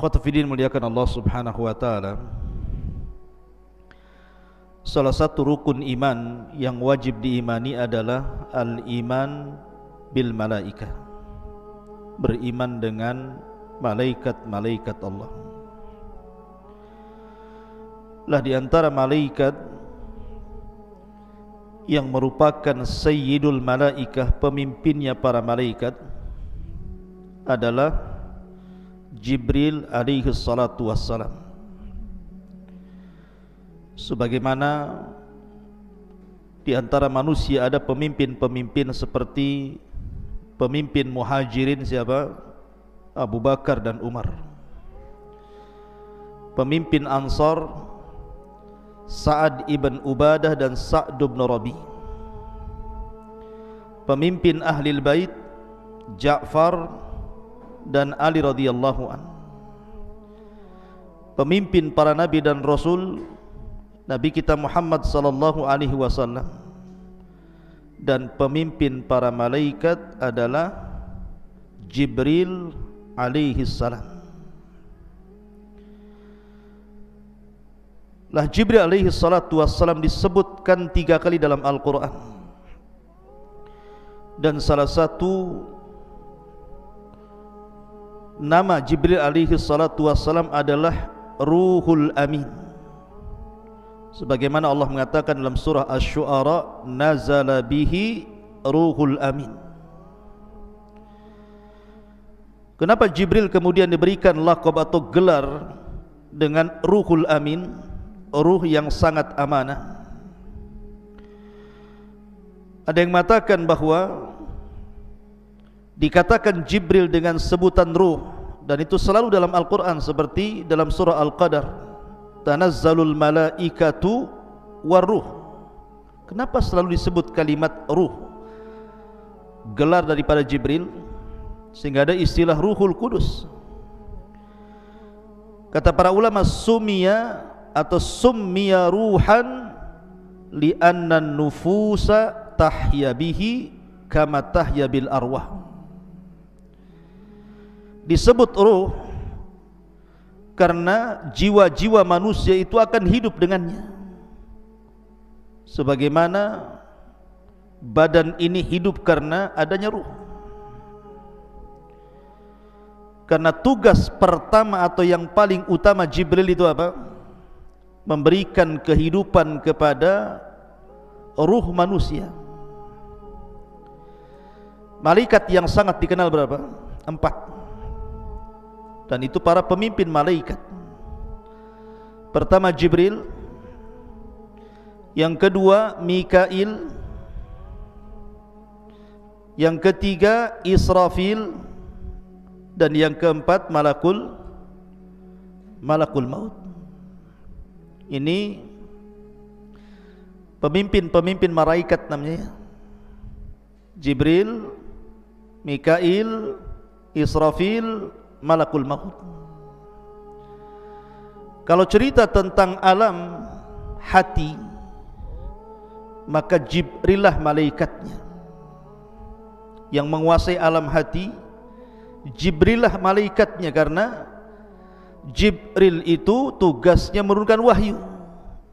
Khotafidin muliakan Allah subhanahu wa ta'ala, salah satu rukun iman yang wajib diimani adalah al-iman bil malaikah, beriman dengan malaikat-malaikat Allah. Lah di antara malaikat yang merupakan sayyidul malaikah, pemimpinnya para malaikat, adalah Jibril alaihi salatu wassalam. Sebagaimana di antara manusia ada pemimpin-pemimpin seperti pemimpin muhajirin siapa? Abu Bakar dan Umar. Pemimpin Ansar Sa'ad ibn Ubadah dan Sa'd ibn Rabi. Pemimpin Ahlil Bait Ja'far dan Ali radhiyallahu an. Pemimpin para nabi dan rasul Nabi kita Muhammad sallallahu alaihi wasallam. Dan pemimpin para malaikat adalah Jibril alaihi salam. Lah Jibril alaihi salatu wassalam disebutkan 3 kali dalam Al-Quran. Dan salah satu nama Jibril alaihi salatu wassalam adalah Ruhul Amin. Sebagaimana Allah mengatakan dalam surah Asy-Syu'ara, nazala bihi Ruhul Amin. Kenapa Jibril kemudian diberikan laqab atau gelar dengan Ruhul Amin, ruh yang sangat amanah? Ada yang mengatakan bahwa dikatakan Jibril dengan sebutan ruh, dan itu selalu dalam Al-Quran, seperti dalam surah Al-Qadar, tanazzalul malaikatu warruh. Kenapa selalu disebut kalimat ruh, gelar daripada Jibril, sehingga ada istilah Ruhul Kudus? Kata para ulama, summiya atau summiya ruhan li'anna nufusa tahya bihi kama tahya bil arwah. Disebut ruh karena jiwa-jiwa manusia itu akan hidup dengannya, sebagaimana badan ini hidup karena adanya ruh. Karena tugas pertama atau yang paling utama Jibril itu apa? Memberikan kehidupan kepada ruh manusia. Malaikat yang sangat dikenal berapa? 4. Dan itu para pemimpin malaikat. Pertama Jibril, yang kedua Mikail, yang ketiga Israfil, dan yang keempat Malakul Maut. Ini pemimpin malaikat namanya: Jibril, Mikail, Israfil, Malakul Maut. Kalau cerita tentang alam hati, maka Jibril lah malaikatnya yang menguasai alam hati. Jibril lah malaikatnya, karena Jibril itu tugasnya menurunkan wahyu,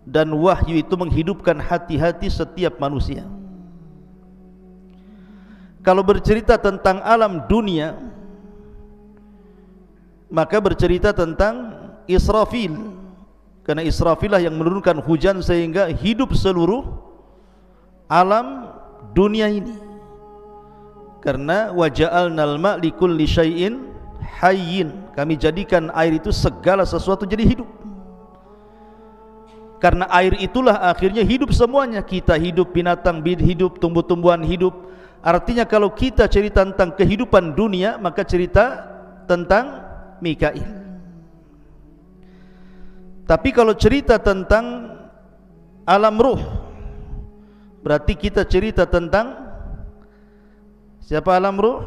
dan wahyu itu menghidupkan hati-hati setiap manusia. Kalau bercerita tentang alam dunia, maka bercerita tentang Israfil, karena Israfil lah yang menurunkan hujan sehingga hidup seluruh alam dunia ini. Karena waja'alnal ma' likulli syai'in hayyin, kami jadikan air itu segala sesuatu jadi hidup. Karena air itulah akhirnya hidup semuanya. Kita hidup, binatang hidup, tumbuh-tumbuhan hidup. Artinya kalau kita cerita tentang kehidupan dunia, maka cerita tentang Mikail. Tapi kalau cerita tentang alam ruh, berarti kita cerita tentang siapa alam ruh?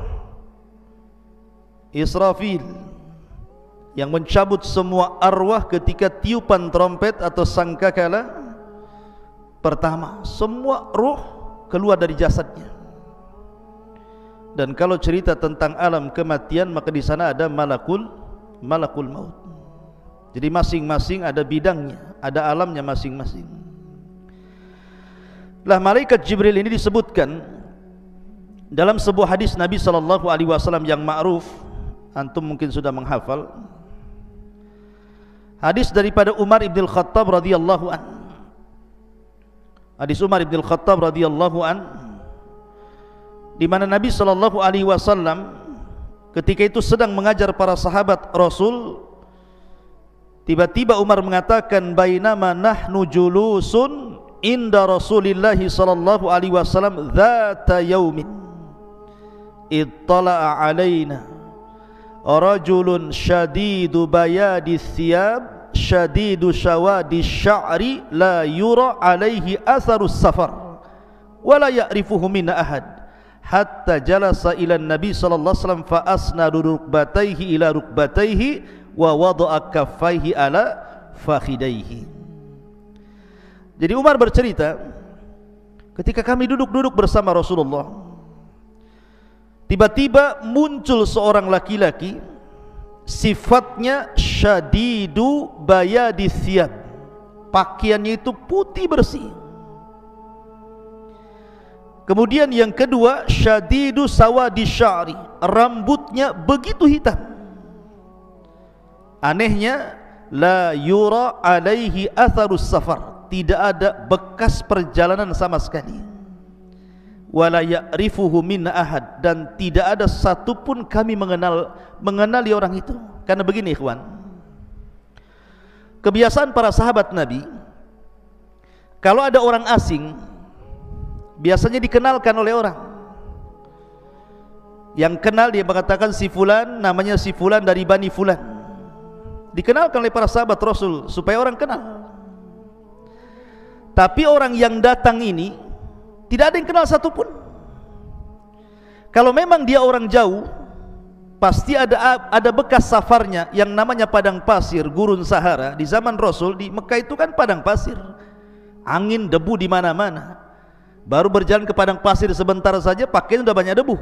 Israfil, yang mencabut semua arwah ketika tiupan trompet atau sangkakala pertama. Semua ruh keluar dari jasadnya. Dan kalau cerita tentang alam kematian, maka di sana ada Malakul malakul maut. Jadi masing-masing ada bidangnya, ada alamnya masing-masing. Lah malaikat Jibril ini disebutkan dalam sebuah hadis Nabi SAW yang ma'ruf, antum mungkin sudah menghafal. Hadis daripada Umar ibn Khattab radhiyallahu an. Hadis Umar ibn Khattab radhiyallahu an, di mana Nabi SAW ketika itu sedang mengajar para sahabat Rasul. Tiba-tiba Umar mengatakan, bainama nahnu julusun inda Rasulillah sallallahu alaihi wasallam dzata yaumin ittala'a alaina rajulun syadidu bayadi thiyab syadidu syawadi sya'ri la yura alaihi atharus safar wa la ya'rifuhu minna ahad hatta jalasa ila nabi sallallahu alaihi wasallam fa asnadu rukbatayhi ila rukbatayhi wa wada'a kaffaihi ala fakhidaihi. Jadi Umar bercerita, ketika kami duduk-duduk bersama Rasulullah, tiba-tiba muncul seorang laki-laki, sifatnya syadidu bayadi thiyab, pakaiannya itu putih bersih. Kemudian yang kedua, syadidu sawadi sya'ri, rambutnya begitu hitam. Anehnya, la yura alaihi atharus safar, tidak ada bekas perjalanan sama sekali. Wala ya'rifuhu minna ahad, dan tidak ada satupun kami mengenali orang itu. Karena begini ikhwan, kebiasaan para sahabat Nabi, kalau ada orang asing biasanya dikenalkan oleh orang. Yang kenal dia mengatakan si fulan, namanya si fulan dari Bani Fulan, dikenalkan oleh para sahabat Rasul supaya orang kenal. Tapi orang yang datang ini tidak ada yang kenal satupun. Kalau memang dia orang jauh, pasti ada bekas safarnya yang namanya padang pasir, gurun Sahara. Di zaman Rasul di Mekah itu kan padang pasir, angin, debu di mana-mana. Baru berjalan ke padang pasir sebentar saja pakaian sudah banyak debu.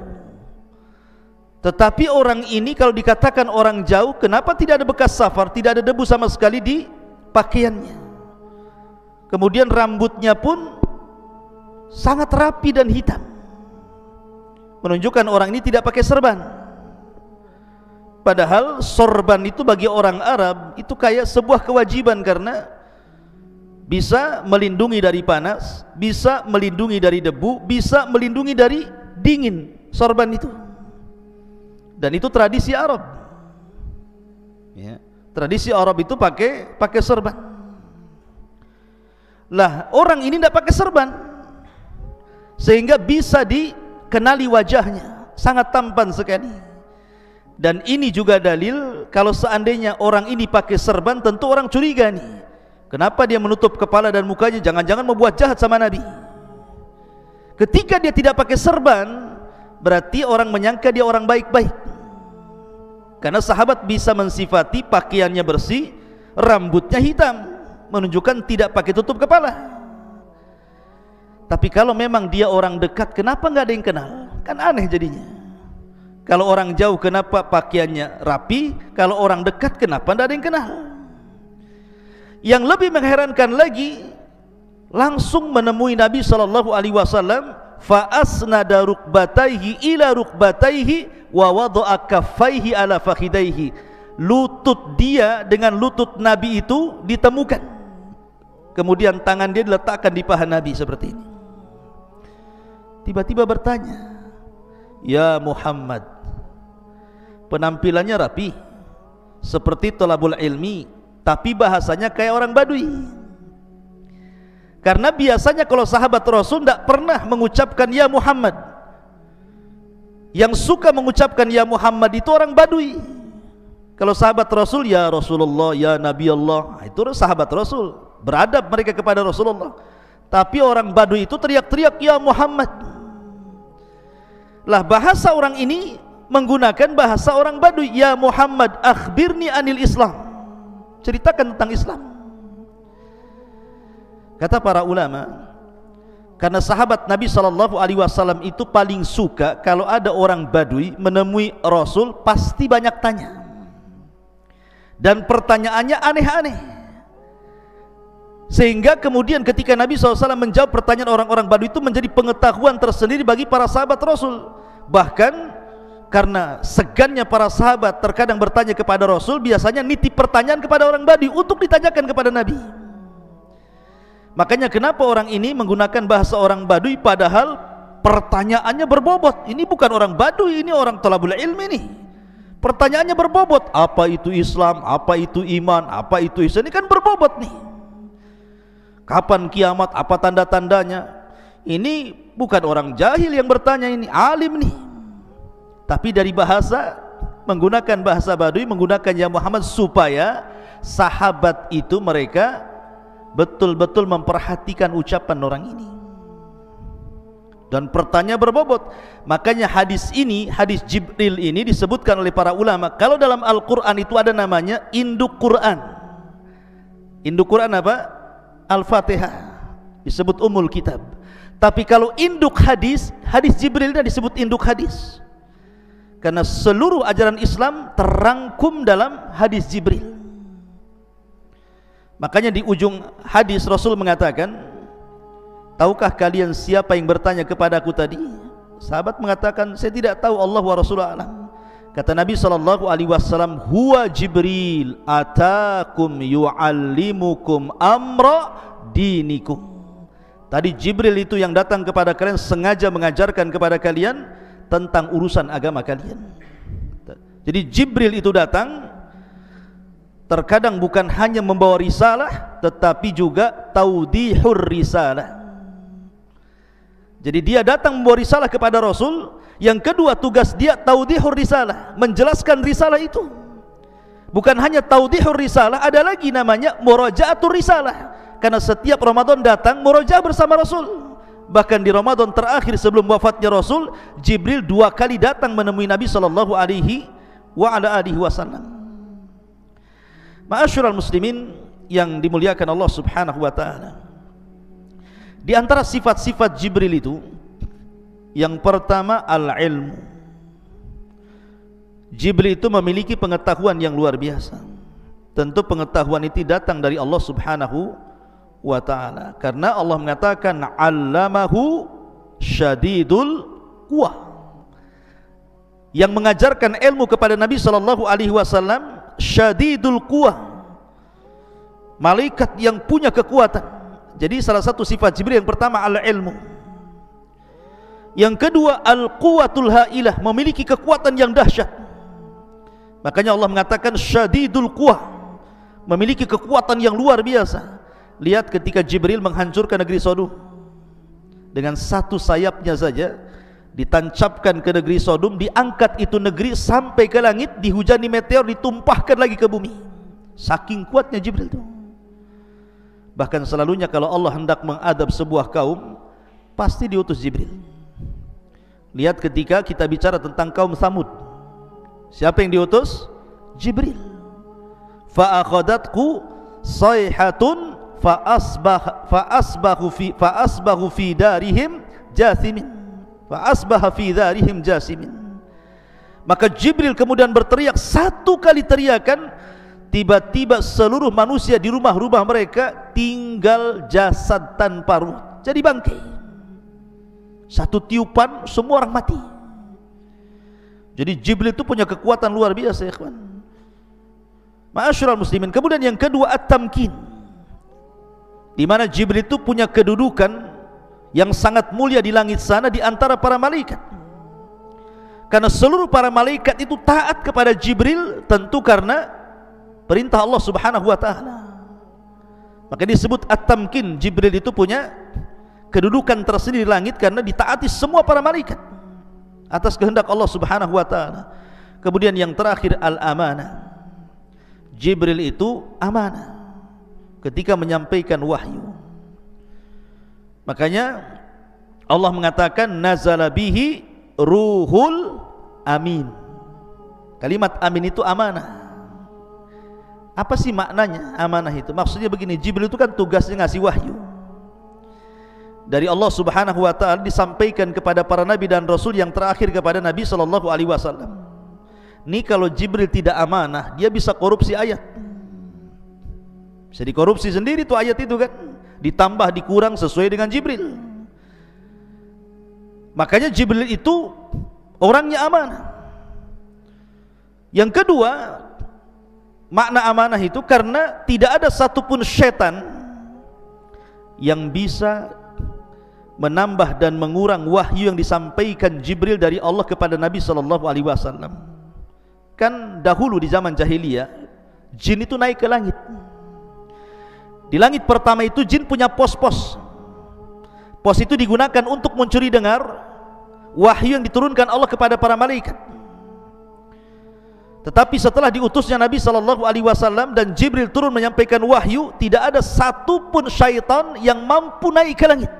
Tetapi orang ini kalau dikatakan orang jauh, kenapa tidak ada bekas safar, tidak ada debu sama sekali di pakaiannya. Kemudian rambutnya pun sangat rapi dan hitam, menunjukkan orang ini tidak pakai serban. Padahal sorban itu bagi orang Arab itu kayak sebuah kewajiban, karena bisa melindungi dari panas, bisa melindungi dari debu, bisa melindungi dari dingin, sorban itu. Dan itu tradisi Arab, ya, tradisi Arab itu pakai serban. Lah orang ini tidak pakai serban, sehingga bisa dikenali wajahnya, sangat tampan sekali. Dan ini juga dalil kalau seandainya orang ini pakai serban, tentu orang curiga nih, kenapa dia menutup kepala dan mukanya, jangan-jangan membuat jahat sama Nabi. Ketika dia tidak pakai serban, berarti orang menyangka dia orang baik-baik. Karena sahabat bisa mensifati pakaiannya bersih, rambutnya hitam, menunjukkan tidak pakai tutup kepala. Tapi kalau memang dia orang dekat, kenapa nggak ada yang kenal? Kan aneh jadinya. Kalau orang jauh kenapa pakaiannya rapi, kalau orang dekat kenapa nggak ada yang kenal? Yang lebih mengherankan lagi, langsung menemui Nabi SAW, fa asnada rukbatayhi ila rukbatayhi wa wada'a kaffaihi ala fakhidaihi. Lutut dia dengan lutut Nabi itu ditemukan, kemudian tangan dia diletakkan di paha Nabi seperti ini. Tiba-tiba bertanya, ya Muhammad. Penampilannya rapi seperti thalabul ilmi, tapi bahasanya kayak orang Badui. Karena biasanya kalau sahabat Rasul tidak pernah mengucapkan ya Muhammad. Yang suka mengucapkan ya Muhammad itu orang Badui. Kalau sahabat Rasul ya Rasulullah, ya Nabi Allah, itu sahabat Rasul, beradab mereka kepada Rasulullah. Tapi orang Badui itu teriak-teriak ya Muhammad. Lah bahasa orang ini menggunakan bahasa orang Badui, ya Muhammad akhbirni anil Islam, ceritakan tentang Islam. Kata para ulama, karena sahabat Nabi SAW itu paling suka kalau ada orang Badui menemui Rasul, pasti banyak tanya. dan pertanyaannya aneh-aneh, sehingga kemudian ketika Nabi SAW menjawab pertanyaan orang-orang Badui itu menjadi pengetahuan tersendiri bagi para sahabat Rasul. Bahkan karena segannya para sahabat terkadang bertanya kepada Rasul, biasanya nitip pertanyaan kepada orang Badui untuk ditanyakan kepada Nabi. Makanya kenapa orang ini menggunakan bahasa orang Badui padahal pertanyaannya berbobot. Ini bukan orang Badui, ini orang thalabul ilmi nih. Pertanyaannya berbobot. Apa itu Islam? Apa itu iman? Apa itu ihsan? Ini kan berbobot nih. Kapan kiamat? Apa tanda-tandanya? Ini bukan orang jahil yang bertanya, ini alim nih. Tapi dari bahasa, menggunakan bahasa Badui, menggunakan ya Muhammad, supaya sahabat itu mereka betul-betul memperhatikan ucapan orang ini. Dan pertanyaan berbobot. Makanya hadis ini, hadis Jibril ini disebutkan oleh para ulama, kalau dalam Al-Quran itu ada namanya induk Quran. Induk Quran apa? Al-Fatihah, disebut Ummul Kitab. Tapi kalau induk hadis, hadis Jibril ini disebut induk hadis, karena seluruh ajaran Islam terangkum dalam hadis Jibril. Makanya di ujung hadis Rasul mengatakan, tahukah kalian siapa yang bertanya kepadaku tadi? Sahabat mengatakan, saya tidak tahu, Allah wa Rasulullah alam. Kata Nabi SAW, huwa Jibril atakum yu'allimukum amra dinikum. Tadi Jibril itu yang datang kepada kalian, sengaja mengajarkan kepada kalian tentang urusan agama kalian. Jadi Jibril itu datang, terkadang bukan hanya membawa risalah, tetapi juga taudihur risalah. Jadi dia datang membawa risalah kepada Rasul. Yang kedua, tugas dia taudihur risalah, menjelaskan risalah itu. Bukan hanya taudihur risalah, ada lagi namanya murajaatur risalah. Karena setiap Ramadan datang murajaah bersama Rasul. Bahkan di Ramadan terakhir sebelum wafatnya Rasul, Jibril 2 kali datang menemui Nabi sallallahu alaihi wasallam. Ma'asyiral muslimin yang dimuliakan Allah Subhanahu wa taala. Di antara sifat-sifat Jibril itu, yang pertama al-ilmu. Jibril itu memiliki pengetahuan yang luar biasa. Tentu pengetahuan itu datang dari Allah Subhanahu wa ta'ala, karena Allah mengatakan allamahu syadidul quwah. Yang mengajarkan ilmu kepada Nabi sallallahu alaihi wasallam syadidul quwah, malaikat yang punya kekuatan. Jadi salah satu sifat Jibril yang pertama al-ilmu. Yang kedua al-quwatul hailah, memiliki kekuatan yang dahsyat. Makanya Allah mengatakan syadidul quwah, memiliki kekuatan yang luar biasa. Lihat ketika Jibril menghancurkan negeri Sodom, dengan satu sayapnya saja ditancapkan ke negeri Sodom, diangkat itu negeri sampai ke langit, dihujani meteor, ditumpahkan lagi ke bumi. Saking kuatnya Jibril itu. Bahkan selalunya kalau Allah hendak mengadab sebuah kaum, pasti diutus Jibril. Lihat ketika kita bicara tentang kaum Tsamud, siapa yang diutus? Jibril. Fa akhadatku sayhatun fa asbahu fi darihim jathimin. Fa asbaha fi darihim jasimin. Maka Jibril kemudian berteriak 1 kali teriakan, tiba-tiba seluruh manusia di rumah-rumah mereka tinggal jasad tanpa ruh, jadi bangkai. 1 tiupan semua orang mati. Jadi Jibril itu punya kekuatan luar biasa, ya kawan. Ma'asyiral muslimin. Kemudian yang kedua at-tamkin, di mana Jibril itu punya kedudukan yang sangat mulia di langit sana di antara para malaikat. Karena seluruh para malaikat itu taat kepada Jibril, tentu karena perintah Allah Subhanahu wa taala. Maka disebut at-tamkin. Jibril itu punya kedudukan tersendiri di langit karena ditaati semua para malaikat atas kehendak Allah Subhanahu wa taala. Kemudian yang terakhir al-amanah. Jibril itu amanah ketika menyampaikan wahyu. Makanya Allah mengatakan nazala bihi ruhul amin. Kalimat amin itu amanah. Apa sih maknanya amanah itu? Maksudnya begini, Jibril itu kan tugasnya ngasih wahyu dari Allah Subhanahu wa taala, disampaikan kepada para nabi dan rasul, yang terakhir kepada Nabi sallallahu alaihi wasallam. Ini kalau Jibril tidak amanah, dia bisa korupsi ayat. Bisa dikorupsi sendiri tuh ayat itu kan, ditambah dikurang sesuai dengan Jibril. Makanya Jibril itu orangnya amanah. Yang kedua, makna amanah itu karena tidak ada satupun syaitan yang bisa menambah dan mengurang wahyu yang disampaikan Jibril dari Allah kepada Nabi SAW. Kan dahulu di zaman jahiliyah, jin itu naik ke langit. Di langit pertama itu jin punya pos-pos. Pos itu digunakan untuk mencuri dengar wahyu yang diturunkan Allah kepada para malaikat. Tetapi setelah diutusnya Nabi SAW dan Jibril turun menyampaikan wahyu, tidak ada satupun syaitan yang mampu naik ke langit.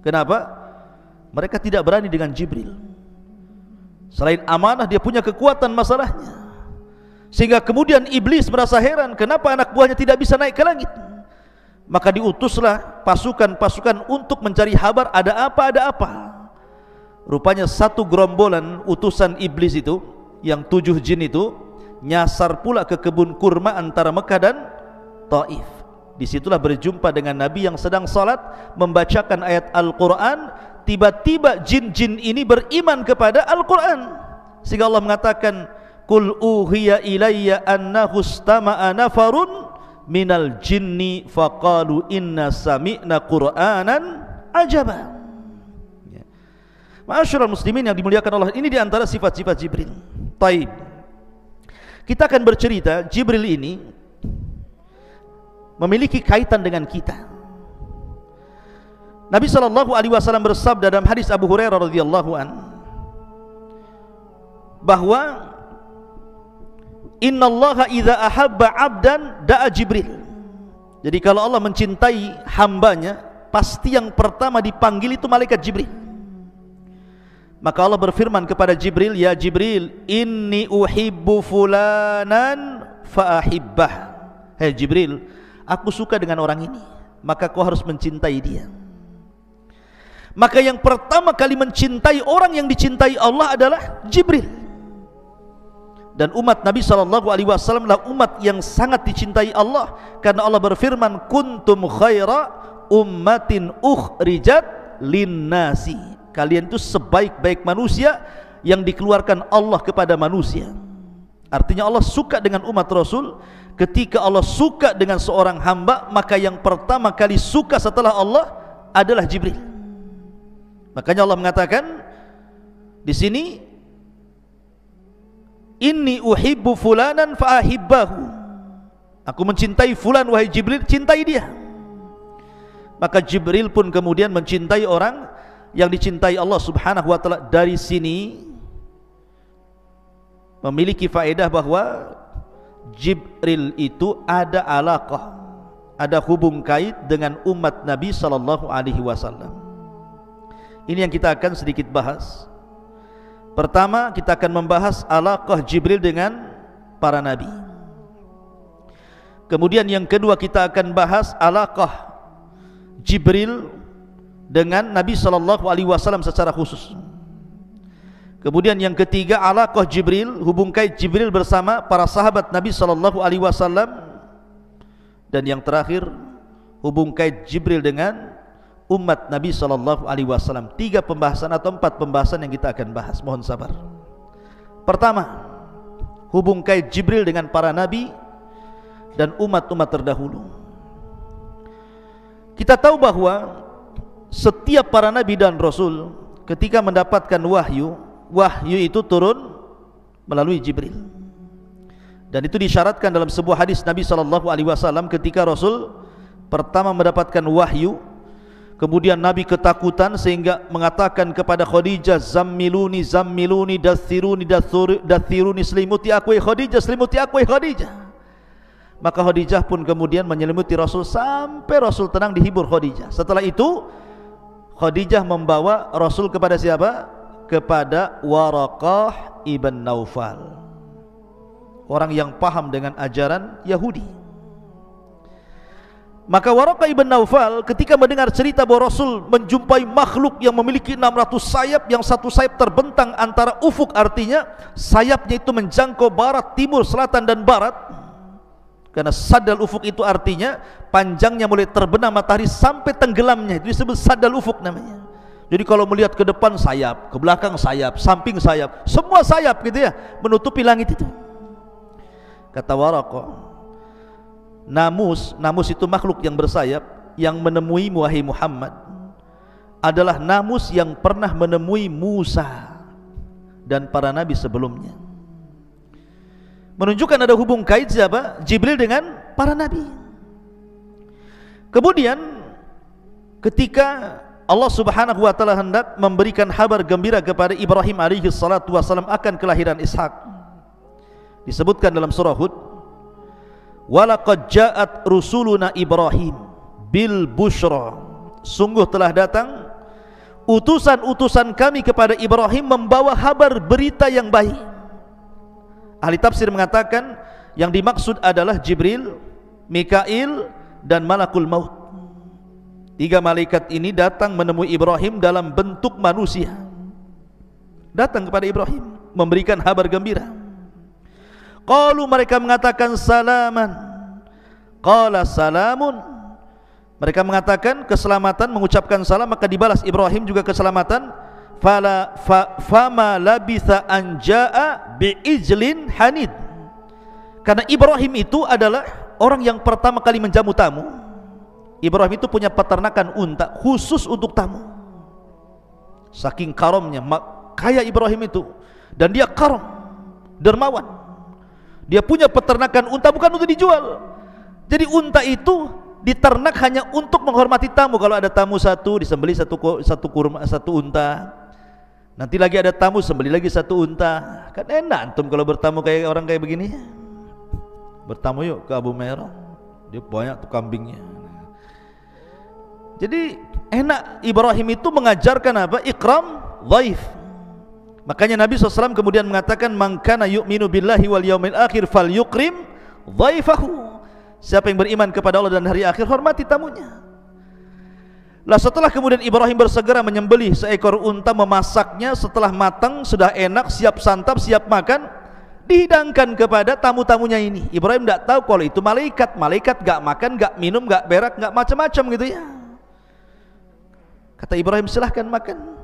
Kenapa? Mereka tidak berani dengan Jibril. Selain amanah, dia punya kekuatan masalahnya. Sehingga kemudian iblis merasa heran, kenapa anak buahnya tidak bisa naik ke langit. Maka diutuslah pasukan-pasukan untuk mencari kabar ada apa. Rupanya satu gerombolan utusan iblis itu, yang 7 jin itu, nyasar pula ke kebun kurma antara Mekah dan Taif. Disitulah berjumpa dengan Nabi yang sedang salat membacakan ayat Al-Quran. Tiba-tiba jin-jin ini beriman kepada Al-Quran, sehingga Allah mengatakan, Qul uhiya ilayya annahu istama'a nafarun minal jinni faqalu inna sami'na qur'anan ajaba. Ma'asyiral muslimin yang dimuliakan Allah, ini diantara sifat-sifat Jibril. Taib, kita akan bercerita Jibril ini memiliki kaitan dengan kita. Nabi SAW bersabda dalam hadis Abu Hurairah radhiyallahu an, bahwa innallaha idza ahabba 'abdan da'a Jibril. Jadi kalau Allah mencintai hambanya, pasti yang pertama dipanggil itu malaikat Jibril. Maka Allah berfirman kepada Jibril, ya Jibril, inni uhibbu fulanan fa'ahibbah. Hei Jibril, aku suka dengan orang ini, maka kau harus mencintai dia. Maka yang pertama kali mencintai orang yang dicintai Allah adalah Jibril. Dan umat Nabi SAW adalah umat yang sangat dicintai Allah, karena Allah berfirman, kuntum khaira ummatin ukhrijat linnasi. Kalian itu sebaik-baik manusia yang dikeluarkan Allah kepada manusia. Artinya Allah suka dengan umat Rasul. Ketika Allah suka dengan seorang hamba, maka yang pertama kali suka setelah Allah adalah Jibril. Makanya Allah mengatakan di sini, inni uhibbu fulanan fa'ahibbahu. Aku mencintai fulan, wahai Jibril, cintai dia. Maka Jibril pun kemudian mencintai orang yang dicintai Allah Subhanahu wa taala. Dari sini memiliki faedah bahwa Jibril itu ada alaqah, ada hubung kait dengan umat Nabi SAW. Ini yang kita akan sedikit bahas. Pertama, kita akan membahas alaqah Jibril dengan para nabi. Kemudian yang kedua, kita akan bahas alaqah Jibril dengan Nabi SAW secara khusus. Kemudian yang ketiga, alaqah Jibril, hubung kait Jibril bersama para sahabat Nabi SAW. Dan yang terakhir, hubung kait Jibril dengan umat Nabi SAW. 3 pembahasan atau 4 pembahasan yang kita akan bahas. Mohon sabar. Pertama, hubung kait Jibril dengan para nabi dan umat-umat terdahulu. Kita tahu bahwa setiap para nabi dan rasul ketika mendapatkan wahyu, wahyu itu turun melalui Jibril. Dan itu disyaratkan dalam sebuah hadis Nabi SAW ketika Rasul pertama mendapatkan wahyu. Kemudian Nabi ketakutan sehingga mengatakan kepada Khadijah, zammiluni zammiluni dathiruni dathiruni, selimuti aku Khadijah, selimuti aku Khadijah. Maka Khadijah pun kemudian menyelimuti Rasul sampai Rasul tenang, dihibur Khadijah. Setelah itu Khadijah membawa Rasul kepada siapa? Kepada Waraqah ibn Naufal, orang yang paham dengan ajaran Yahudi. Maka Waraqah ibn Naufal ketika mendengar cerita bahwa Rasul menjumpai makhluk yang memiliki 600 sayap, yang satu sayap terbentang antara ufuk, artinya sayapnya itu menjangkau barat, timur, selatan dan barat. Karena sadal ufuk itu artinya panjangnya mulai terbenam matahari sampai tenggelamnya, itu disebut sadal ufuk namanya. Jadi kalau melihat ke depan sayap, ke belakang sayap, samping sayap, semua sayap gitu ya, menutupi langit itu. Kata Waraqah, namus itu makhluk yang bersayap yang menemui wahai Muhammad adalah namus yang pernah menemui Musa dan para nabi sebelumnya. Menunjukkan ada hubung kait siapa? Jibril dengan para nabi. Kemudian ketika Allah Subhanahu wa taala hendak memberikan kabar gembira kepada Ibrahim alaihi salatu wasallam akan kelahiran Ishak, disebutkan dalam surah Hud, walaqad ja'at rusuluna Ibrahim bil busyra, sungguh telah datang utusan-utusan kami kepada Ibrahim membawa kabar berita yang baik. Ahli tafsir mengatakan yang dimaksud adalah Jibril, Mikail dan Malakul Maut. 3 malaikat ini datang menemui Ibrahim dalam bentuk manusia, datang kepada Ibrahim memberikan kabar gembira. Qalu, mereka mengatakan salaman. Qala salamun, mereka mengatakan keselamatan, mengucapkan salam, maka dibalas Ibrahim juga keselamatan. Fama labitha anja'a bi'ijlin hanid, karena Ibrahim itu adalah orang yang pertama kali menjamu tamu. Ibrahim itu punya peternakan unta khusus untuk tamu. Saking karamnya, kaya Ibrahim itu, dan dia karam, dermawan. Dia punya peternakan unta bukan untuk dijual. Jadi unta itu diternak hanya untuk menghormati tamu. Kalau ada tamu satu, disembelih satu unta. Nanti lagi ada tamu, sembelih lagi satu unta. Kan enak antum kalau bertamu kayak orang kayak begini. Bertamu yuk ke Abu Merah, dia banyak tuh kambingnya. Jadi enak. Ibrahim itu mengajarkan apa? Ikram dhaif. Makanya Nabi SAW kemudian mengatakan, man kana yu'minu billahi wal yaumil akhir falyukrim dhaifahu. Siapa yang beriman kepada Allah dan hari akhir, hormati tamunya. Lah setelah kemudian Ibrahim bersegera menyembelih seekor unta, memasaknya, setelah matang, sudah enak, siap santap, siap makan, dihidangkan kepada tamu-tamunya ini. Ibrahim tidak tahu kalau itu malaikat. Malaikat gak makan, gak minum, gak berak, gak macam-macam gitu ya. Kata Ibrahim, silahkan makan.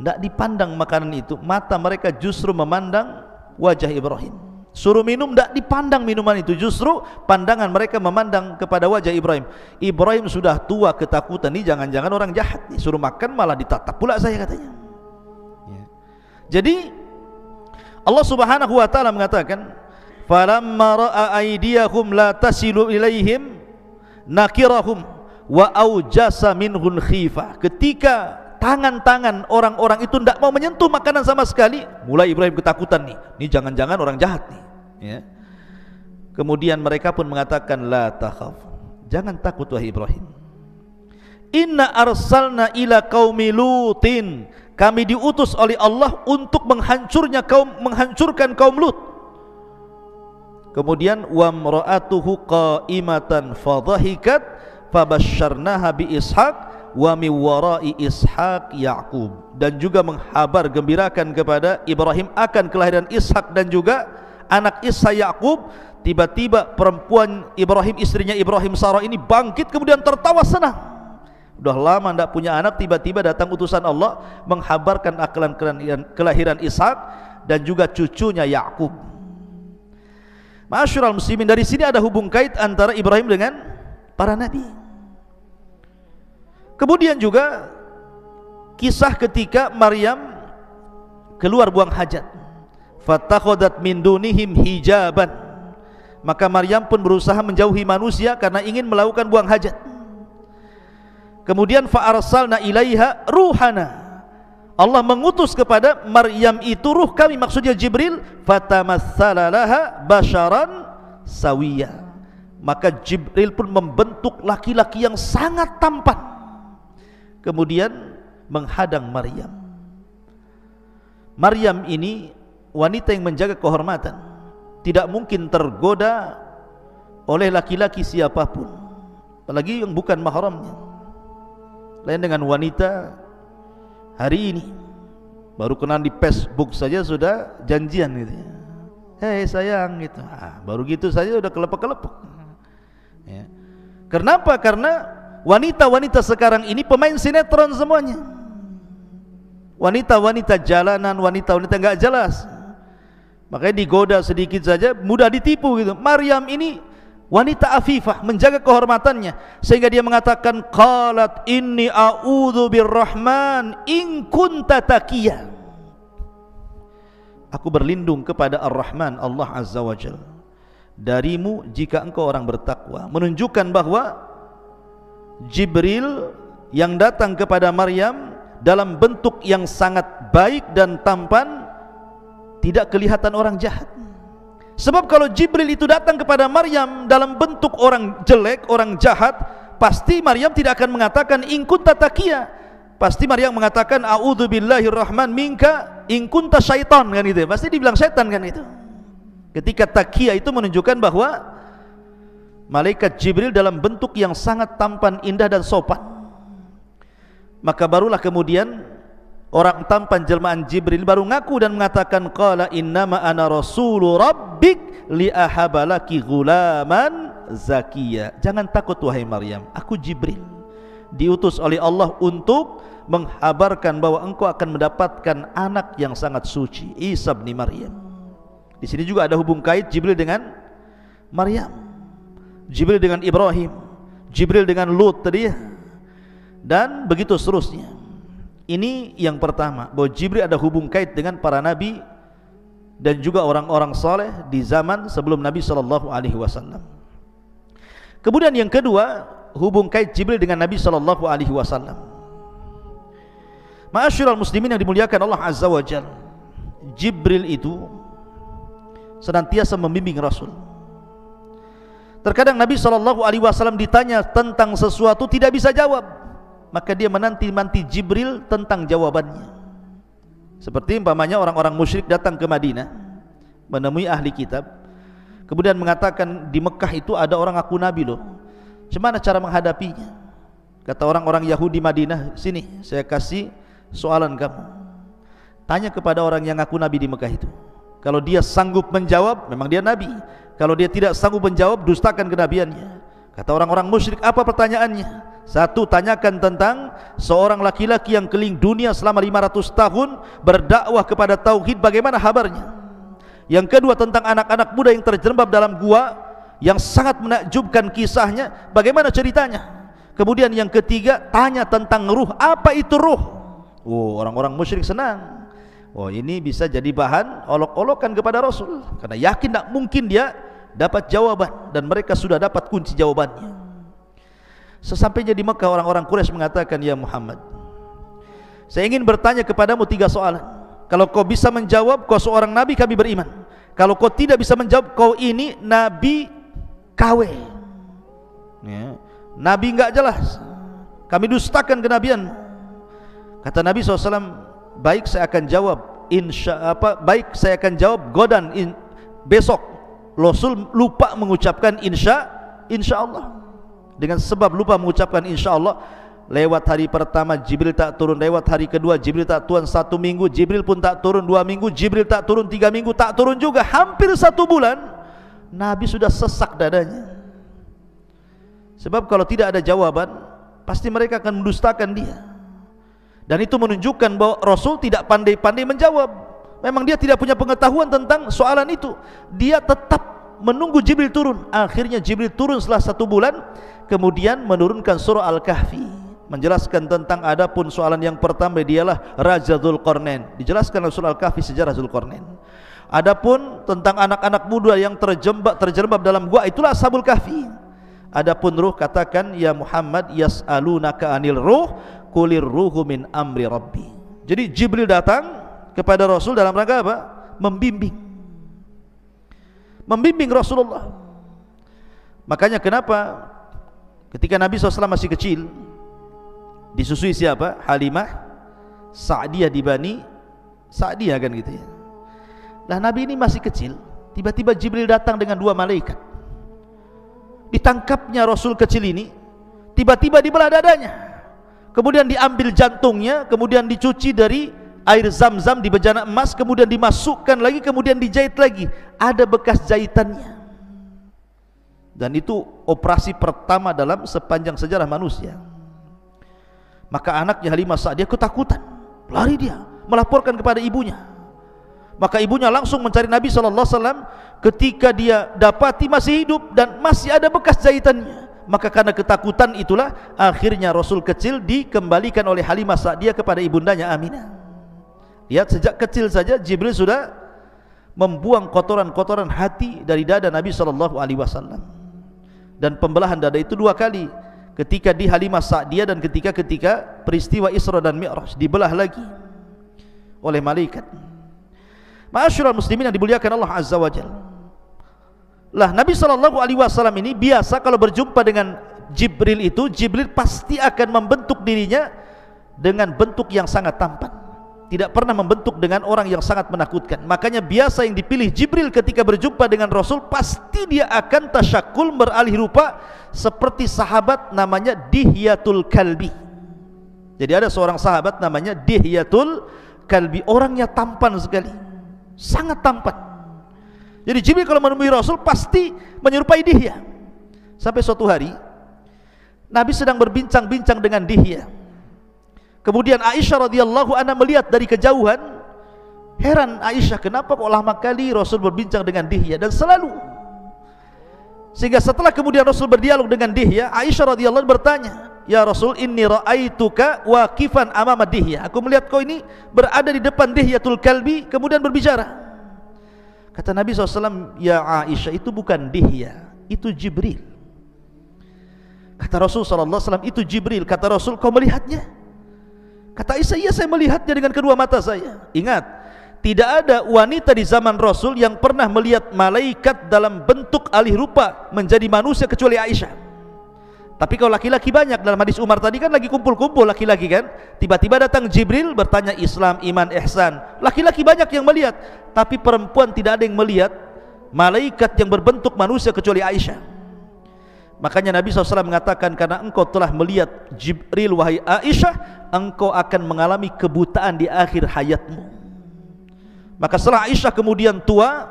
Tidak dipandang makanan itu, mata mereka justru memandang wajah Ibrahim. Suruh minum, tidak dipandang minuman itu, justru pandangan mereka memandang kepada wajah Ibrahim. Ibrahim sudah tua, ketakutan, ini jangan-jangan orang jahat nih, suruh makan malah ditatap pula saya, katanya ya. Jadi Allah Subhanahu wa ta'ala mengatakan, falamma ra'a aydiyahum la tasilu ilaihim nakirahum wa aujasa minhun khifah. Ketika tangan-tangan orang-orang itu tidak mau menyentuh makanan sama sekali, mulai Ibrahim ketakutan nih, ini jangan-jangan orang jahat nih ya. Kemudian mereka pun mengatakan, la takhaf, jangan takut wahai Ibrahim, inna arsalna ila qaumi lutin, kami diutus oleh Allah untuk menghancurkan kaum Lut. Kemudian wa mra'atuhu qa'imatan fadhahikat fabasyarnaha bi Ishaq wa min wara'i Ishaq Yaqub, dan juga menghabar gembirakan kepada Ibrahim akan kelahiran Ishak dan juga anak Ishak Yaqub. Tiba-tiba perempuan Ibrahim, istrinya Ibrahim, Sarah ini bangkit kemudian tertawa senang. Udah lama tidak punya anak, tiba-tiba datang utusan Allah menghabarkan akan kelahiran Ishak dan juga cucunya Yaqub. Ma'asyiral muslimin, dari sini ada hubung kait antara Ibrahim dengan para nabi. Kemudian juga kisah ketika Maryam keluar buang hajat, fatakhadat min dunihim hijaban, maka Maryam pun berusaha menjauhi manusia karena ingin melakukan buang hajat. Kemudian fa arsalna ilaiha ruhana, Allah mengutus kepada Maryam itu ruh kami, maksudnya Jibril, fatamatsala laha basharan sawiya, maka Jibril pun membentuk laki-laki yang sangat tampan, kemudian menghadang Maryam. Maryam ini wanita yang menjaga kehormatan, tidak mungkin tergoda oleh laki-laki siapapun. apalagi yang bukan mahramnya. Lain dengan wanita hari ini, baru kenal di Facebook saja sudah janjian gitu ya. Hei sayang gitu. Baru gitu saja udah kelepek-kelepek ya. Kenapa? Karena wanita-wanita sekarang ini pemain sinetron semuanya. Wanita-wanita jalanan, wanita-wanita enggak jelas. Makanya digoda sedikit saja mudah ditipu gitu. Maryam ini wanita afifah, menjaga kehormatannya, sehingga dia mengatakan qalat inni a'udzu birrahman in kunta taqiyya. Aku berlindung kepada Ar-Rahman, Allah Azza wa Jalla, darimu jika engkau orang bertakwa. Menunjukkan bahwa Jibril yang datang kepada Maryam dalam bentuk yang sangat baik dan tampan, tidak kelihatan orang jahat. Sebab kalau Jibril itu datang kepada Maryam dalam bentuk orang jelek, orang jahat, pasti Maryam tidak akan mengatakan in kunta taqiyya. Pasti Maryam mengatakan a'udzubillahirrahman minka in kunta syaitan, kan itu. Pasti dibilang setan kan itu. Ketika taqiyya itu menunjukkan bahwa malaikat Jibril dalam bentuk yang sangat tampan, indah dan sopan. Maka barulah kemudian orang tampan jelmaan Jibril baru ngaku dan mengatakan qala innama ana rasulu rabbik li ahabalaki ghulaman zakiyya. Jangan takut wahai Maryam, aku Jibril diutus oleh Allah untuk menghabarkan bahwa engkau akan mendapatkan anak yang sangat suci, Isa bin Maryam. Di sini juga ada hubung kait Jibril dengan Maryam, Jibril dengan Ibrahim, Jibril dengan Lut tadi ya, dan begitu seterusnya. Ini yang pertama, bahwa Jibril ada hubung kait dengan para nabi dan juga orang-orang saleh di zaman sebelum Nabi SAW. Kemudian yang kedua, hubung kait Jibril dengan Nabi SAW. Ma'asyiral muslimin yang dimuliakan Allah Azza wa Jalla, Jibril itu senantiasa membimbing Rasul. Terkadang Nabi SAW ditanya tentang sesuatu tidak bisa jawab, maka dia menanti-nanti Jibril tentang jawabannya. Seperti umpamanya orang-orang musyrik datang ke Madinah menemui ahli kitab, kemudian mengatakan di Mekah itu ada orang ngaku nabi loh, bagaimana cara menghadapinya? Kata orang-orang Yahudi Madinah, sini saya kasih soalan kamu, tanya kepada orang yang ngaku nabi di Mekah itu. Kalau dia sanggup menjawab, memang dia nabi. Kalau dia tidak sanggup menjawab, dustakan kenabiannya. Kata orang-orang musyrik, apa pertanyaannya? Satu, tanyakan tentang seorang laki-laki yang keliling dunia selama 500 tahun berdakwah kepada tauhid, bagaimana kabarnya? Yang kedua, tentang anak-anak muda yang terjerembab dalam gua yang sangat menakjubkan kisahnya, bagaimana ceritanya? Kemudian yang ketiga, tanya tentang ruh, apa itu ruh? Oh, orang-orang musyrik senang. Oh, ini bisa jadi bahan olok-olokan kepada Rasul, karena yakin tak mungkin dia dapat jawaban, dan mereka sudah dapat kunci jawabannya. Sesampainya di Mekah, orang-orang Quraisy mengatakan, ya Muhammad, saya ingin bertanya kepadamu 3 soalan. Kalau kau bisa menjawab, kau seorang nabi, kami beriman. Kalau kau tidak bisa menjawab, kau ini nabi KW ya, nabi enggak jelas, kami dustakan kenabianmu. Kata Nabi SAW, baik saya akan jawab, baik saya akan jawab godan besok. Rasul lupa mengucapkan insya Allah. Dengan sebab lupa mengucapkan insya Allah, lewat hari pertama Jibril tak turun, lewat hari kedua Jibril tak turun, 1 minggu Jibril pun tak turun, 2 minggu Jibril tak turun, 3 minggu tak turun juga, hampir 1 bulan Nabi sudah sesak dadanya. Sebab kalau tidak ada jawaban, pasti mereka akan mendustakan dia. Dan itu menunjukkan bahwa Rasul tidak pandai-pandai menjawab. Memang dia tidak punya pengetahuan tentang soalan itu. Dia tetap menunggu Jibril turun. Akhirnya Jibril turun setelah 1 bulan, kemudian menurunkan surah Al-Kahfi, menjelaskan tentang adapun soalan yang pertama, dialah Raja Dzulqarnain. Dijelaskan dalam surah Al-Kahfi sejarah Dzulqarnain. Adapun tentang anak-anak muda yang terjerembab dalam gua, itulah Ashabul Kahfi. Adapun ruh, katakan ya Muhammad, yas'alunaka anil ruh qulir ruhu min amri rabbi. Jadi Jibril datang kepada Rasul dalam rangka apa? Membimbing Rasulullah. Makanya kenapa ketika Nabi SAW masih kecil, disusui siapa? Halimah Sa'diyah di Bani Sa'diyah, kan gitu ya. Lah Nabi ini masih kecil, tiba-tiba Jibril datang dengan 2 malaikat. Ditangkapnya Rasul kecil ini, tiba-tiba dibelah dadanya, kemudian diambil jantungnya, kemudian dicuci dari air zam-zam di bejana emas, kemudian dimasukkan lagi, kemudian dijahit lagi, ada bekas jahitannya. Dan itu operasi pertama dalam sepanjang sejarah manusia. Maka anaknya Halimah Sa'diyah ketakutan, lari dia melaporkan kepada ibunya. Maka ibunya langsung mencari Nabi SAW. Ketika dia dapati masih hidup dan masih ada bekas jahitannya, maka karena ketakutan itulah akhirnya Rasul kecil dikembalikan oleh Halimah Sa'diyah kepada ibundanya Aminah. Lihat, sejak kecil saja Jibril sudah membuang kotoran-kotoran hati dari dada Nabi SAW. Dan pembelahan dada itu 2 kali, ketika di Halimah Sa'diyah dan ketika peristiwa Isra dan Mi'raj, dibelah lagi oleh malaikat. Ma'asyiral muslimin yang dimuliakan Allah Azza wa Jalla. Lah, Nabi SAW ini biasa kalau berjumpa dengan Jibril itu, Jibril pasti akan membentuk dirinya dengan bentuk yang sangat tampan, tidak pernah membentuk dengan orang yang sangat menakutkan. Makanya biasa yang dipilih Jibril ketika berjumpa dengan Rasul, pasti dia akan tasyakul, beralih rupa seperti sahabat namanya Dihyatul Kalbi. Jadi ada seorang sahabat namanya Dihyatul Kalbi, orangnya tampan sekali, sangat tampan. Jadi Jibril kalau menemui Rasul pasti menyerupai Dihya. Sampai suatu hari Nabi sedang berbincang-bincang dengan Dihya. Kemudian Aisyah radhiyallahu anha melihat dari kejauhan. Heran Aisyah, kenapa kok lama kali Rasul berbincang dengan Dihya, dan selalu. Sehingga setelah kemudian Rasul berdialog dengan Dihya, Aisyah radhiyallahu anha bertanya, "Ya Rasul, inni ra'aituka waqifan amama Dihya." Aku melihat kau ini berada di depan Dihyatul Kalbi, kemudian berbicara. Kata Nabi SAW, "Ya Aisyah, itu bukan Dihya, itu Jibril." Kata Rasul SAW, "Itu Jibril." Kata Rasul, "Kau melihatnya?" Kata Aisyah, "Iya, saya melihatnya dengan kedua mata saya." Ingat, tidak ada wanita di zaman Rasul yang pernah melihat malaikat dalam bentuk alih rupa menjadi manusia kecuali Aisyah. Tapi kalau laki-laki banyak, dalam hadis Umar tadi kan lagi kumpul-kumpul laki-laki kan, tiba-tiba datang Jibril bertanya Islam, iman, ihsan. Laki-laki banyak yang melihat, tapi perempuan tidak ada yang melihat malaikat yang berbentuk manusia kecuali Aisyah. Makanya Nabi SAW mengatakan, karena engkau telah melihat Jibril wahai Aisyah, engkau akan mengalami kebutaan di akhir hayatmu. Maka setelah Aisyah kemudian tua,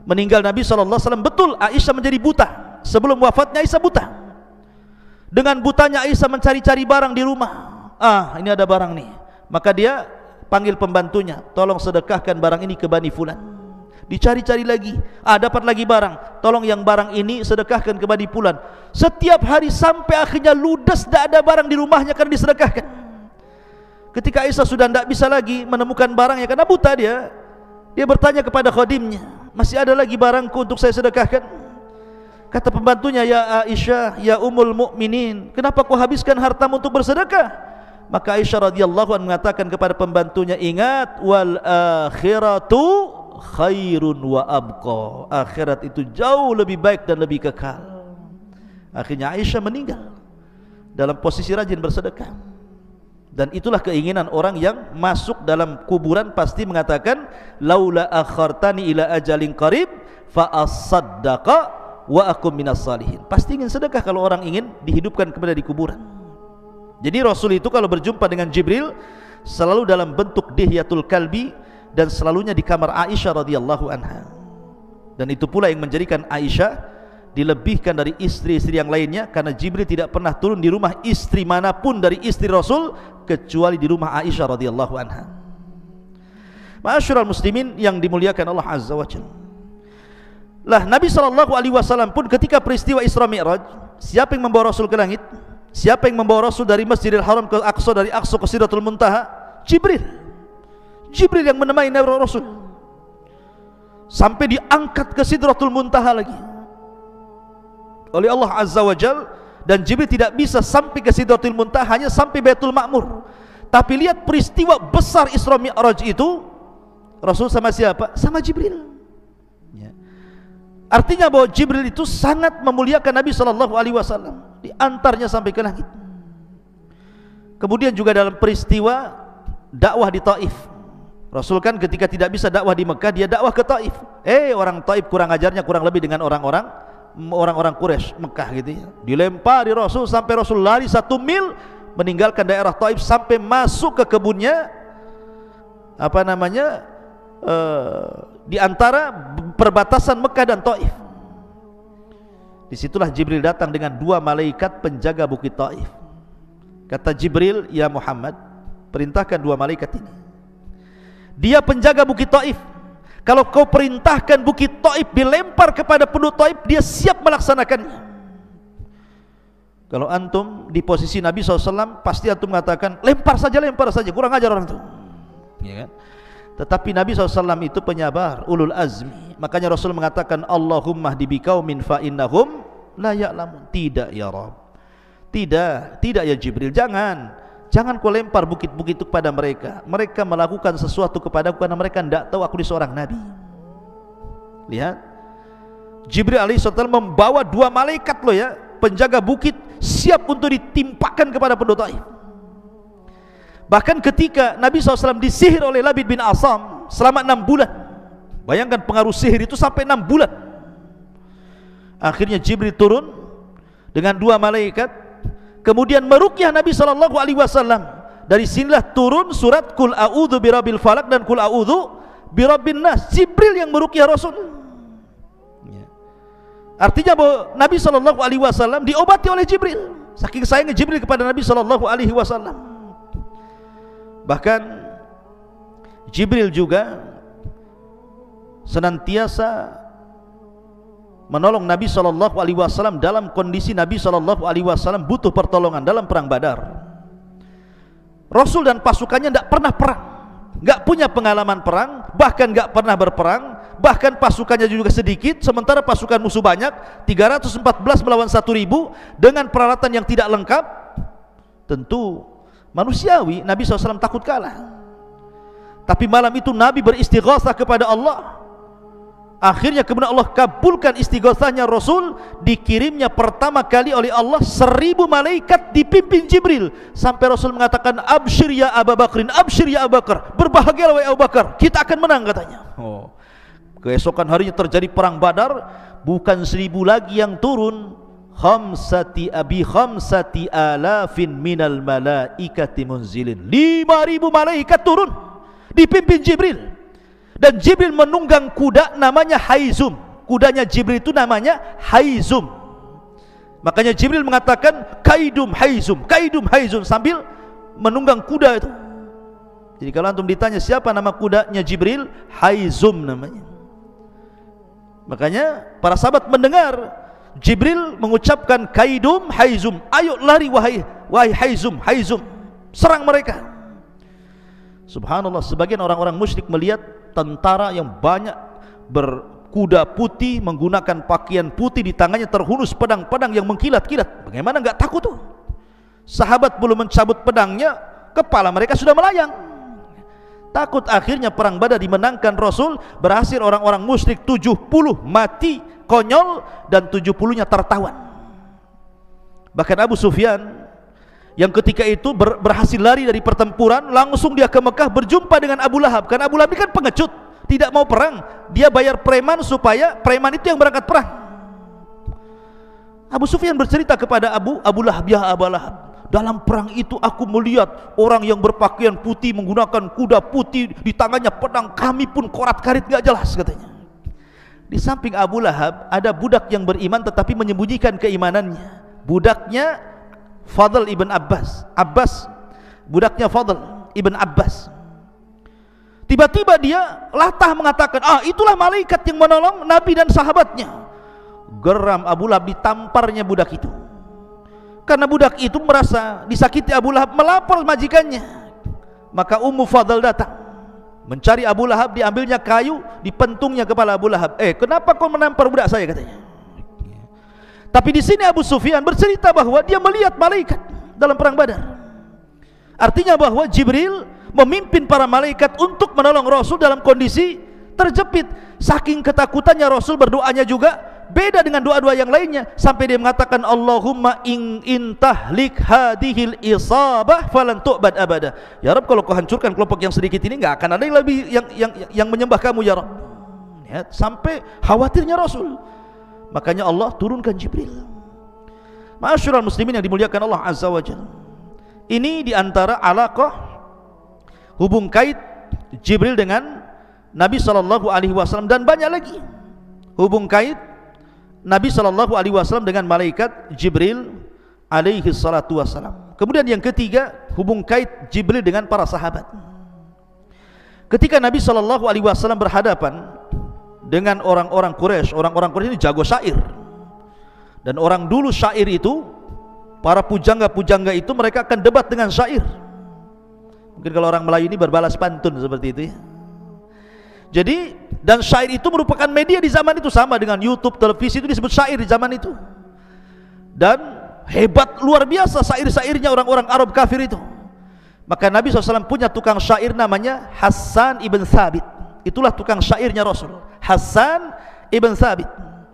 meninggal Nabi SAW, betul Aisyah menjadi buta. Sebelum wafatnya Aisyah buta. Dengan butanya Aisyah mencari-cari barang di rumah. Ini ada barang nih. Maka dia panggil pembantunya, tolong sedekahkan barang ini ke Bani Fulan. Dicari-cari lagi, dapat lagi barang, tolong yang barang ini sedekahkan ke Bani Fulan. Setiap hari sampai akhirnya ludes, tidak ada barang di rumahnya karena disedekahkan. Ketika Aisyah sudah tidak bisa lagi menemukan barangnya karena buta dia bertanya kepada khadimnya, "Masih ada lagi barangku untuk saya sedekahkan?" Kata pembantunya, "Ya Aisyah, ya Ummul Mukminin, kenapa kau habiskan hartamu untuk bersedekah?" Maka Aisyah radhiyallahu anha mengatakan kepada pembantunya, "Ingat, wal akhiratu khairun wa abqa." Akhirat itu jauh lebih baik dan lebih kekal. Akhirnya Aisyah meninggal dalam posisi rajin bersedekah. Dan itulah keinginan orang yang masuk dalam kuburan, pasti mengatakan, "Laula akhartani ila ajalin qarib fa asaddaqa wa akum minas salihin." Pasti ingin sedekah kalau orang ingin dihidupkan kembali di kuburan. Jadi Rasul itu kalau berjumpa dengan Jibril selalu dalam bentuk Dihyatul Kalbi, dan selalunya di kamar Aisyah radhiyallahu anha. Dan itu pula yang menjadikan Aisyah dilebihkan dari istri-istri yang lainnya, karena Jibril tidak pernah turun di rumah istri manapun dari istri Rasul kecuali di rumah Aisyah radhiyallahu anha. Ma'asyiral muslimin yang dimuliakan Allah Azza wa Jalla. Lah, Nabi SAW pun ketika peristiwa Isra Mi'raj, siapa yang membawa Rasul ke langit? Siapa yang membawa Rasul dari Masjidil Haram ke Aqsa, dari Aqsa ke Sidratul Muntaha? Jibril. Jibril yang menemani Rasul sampai diangkat ke Sidratul Muntaha lagi oleh Allah Azza wa Jal. Dan Jibril tidak bisa sampai ke Sidratul Muntaha, hanya sampai Baitul Ma'mur. Tapi lihat peristiwa besar Isra Mi'raj itu, Rasul sama siapa? Sama Jibril. Artinya bahwa Jibril itu sangat memuliakan Nabi SAW, diantarnya sampai ke langit. Kemudian juga dalam peristiwa dakwah di Taif, Rasul kan ketika tidak bisa dakwah di Mekah, dia dakwah ke Taif. Orang Taif kurang ajarnya kurang lebih dengan orang-orang orang-orang Quraisy Mekah gitu ya. Dilempari Rasul sampai Rasul lari 1 mil meninggalkan daerah Taif sampai masuk ke kebunnya di antara perbatasan Mekah dan Taif. Disitulah Jibril datang dengan 2 malaikat penjaga bukit Taif. Kata Jibril, ya Muhammad, perintahkan 2 malaikat ini. Dia penjaga bukit Taif. Kalau kau perintahkan bukit Taif dilempar kepada penduduk Taif, dia siap melaksanakannya. Kalau antum di posisi Nabi SAW, pasti antum mengatakan lempar saja, kurang ajar orang itu, ya kan? Tetapi Nabi SAW itu penyabar, ulul azmi. Makanya Rasul mengatakan, Allahumma hdi biqaumin fa innahum la ya'lamun. Tidak ya Rabb, tidak ya Jibril, jangan kau lempar bukit-bukit itu kepada mereka. Mereka melakukan sesuatu kepadaku karena mereka tidak tahu aku ini seorang Nabi. Lihat, Jibril alaihissalam membawa 2 malaikat loh ya, penjaga bukit, siap untuk ditimpakan kepada penduduk Taif. Bahkan ketika Nabi SAW disihir oleh Labid bin Asam selama 6 bulan, bayangkan pengaruh sihir itu sampai 6 bulan. Akhirnya Jibril turun dengan 2 malaikat, kemudian meruqyah Nabi SAW. Dari sinilah turun surat Qul a'udzu birabbil falaq dan Qul a'udzu birabbin nas. Jibril yang meruqyah Rasul. Artinya bahwa Nabi SAW diobati oleh Jibril. Saking sayangnya Jibril kepada Nabi SAW. Bahkan Jibril juga senantiasa menolong Nabi SAW dalam kondisi Nabi SAW butuh pertolongan dalam perang Badar. Rasul dan pasukannya tidak pernah perang, tidak punya pengalaman perang, bahkan tidak pernah berperang. Bahkan pasukannya juga sedikit, sementara pasukan musuh banyak, 314 melawan 1000 dengan peralatan yang tidak lengkap. Tentu manusiawi Nabi SAW takut kalah. Tapi malam itu Nabi beristighatsah kepada Allah. Akhirnya kemudian Allah kabulkan istighatsahnya Rasul. Dikirimnya pertama kali oleh Allah 1000 malaikat dipimpin Jibril, sampai Rasul mengatakan, absyir ya Abu Bakrin, absyir ya Abu Bakar, berbahagialah wahai Abu Bakar, kita akan menang katanya. Keesokan harinya terjadi perang Badar. Bukan 1000 lagi yang turun, khamsati alafin minal malaikati munzilin, 5000 malaikat turun dipimpin Jibril. Dan Jibril menunggang kuda namanya Haizum. Kudanya Jibril itu namanya Haizum. Makanya Jibril mengatakan kaidum Haizum sambil menunggang kuda itu. Jadi kalau antum ditanya siapa nama kudanya Jibril, Haizum namanya. Makanya para sahabat mendengar Jibril mengucapkan kaidum Haizum, ayo lari wahai Haizum, serang mereka. Subhanallah, sebagian orang-orang musyrik melihat tentara yang banyak berkuda putih, menggunakan pakaian putih, di tangannya terhunus pedang-pedang yang mengkilat-kilat. Bagaimana enggak takut tuh? Sahabat belum mencabut pedangnya, kepala mereka sudah melayang. Takut. Akhirnya perang Badar dimenangkan Rasul. Berhasil orang-orang musyrik 70 mati konyol dan 70-nya tertawan. Bahkan Abu Sufyan yang ketika itu berhasil lari dari pertempuran, langsung dia ke Mekah berjumpa dengan Abu Lahab. Karena Abu Lahab ini kan pengecut, tidak mau perang. Dia bayar preman supaya preman itu yang berangkat perang. Abu Sufyan bercerita kepada Abu Lahab, ya Abu Lahab, dalam perang itu aku melihat orang yang berpakaian putih menggunakan kuda putih, di tangannya pedang, kami pun korat-karit gak jelas katanya. Di samping Abu Lahab ada budak yang beriman tetapi menyembunyikan keimanannya. Budaknya Fadl ibn Abbas, budaknya Fadl ibn Abbas. Tiba-tiba dia latah mengatakan, itulah malaikat yang menolong Nabi dan sahabatnya. Geram Abu Lahab, ditamparnya budak itu. Karena budak itu merasa disakiti Abu Lahab, melapor majikannya. Maka Ummu Fadl datang mencari Abu Lahab, diambilnya kayu, dipentungnya kepala Abu Lahab. Kenapa kau menampar budak saya katanya. Tapi di sini Abu Sufyan bercerita bahwa dia melihat malaikat dalam perang Badar. Artinya bahwa Jibril memimpin para malaikat untuk menolong Rasul dalam kondisi terjepit. Saking ketakutannya Rasul, berdoanya juga beda dengan doa-doa yang lainnya, sampai dia mengatakan Allahumma in tahlik hadhil isabah falan tu'bad abada. Ya Rabb, kalau kau hancurkan kelompok yang sedikit ini, enggak akan ada yang lebih yang menyembah kamu ya Rabb. Ya, sampai khawatirnya Rasul. Makanya Allah turunkan Jibril. Ma'asyiral muslimin yang dimuliakan Allah Azza wa Jalla, ini diantara alaqah hubung kait Jibril dengan Nabi SAW, dan banyak lagi hubung kait Nabi SAW dengan malaikat Jibril alaihi salatu wassalam. Kemudian yang ketiga, hubung kait Jibril dengan para sahabat. Ketika Nabi SAW berhadapan dengan orang-orang Quraisy, orang-orang Quraisy ini jago syair. Dan orang dulu syair itu, para pujangga-pujangga itu, mereka akan debat dengan syair. Mungkin kalau orang Melayu ini berbalas pantun seperti itu ya. Jadi, dan syair itu merupakan media di zaman itu, sama dengan YouTube, televisi, itu disebut syair di zaman itu. Dan hebat luar biasa syair-syairnya orang-orang Arab kafir itu. Maka Nabi SAW punya tukang syair namanya Hassan ibn Thabit. Itulah tukang syairnya Rasul, Hassan ibn Thabit.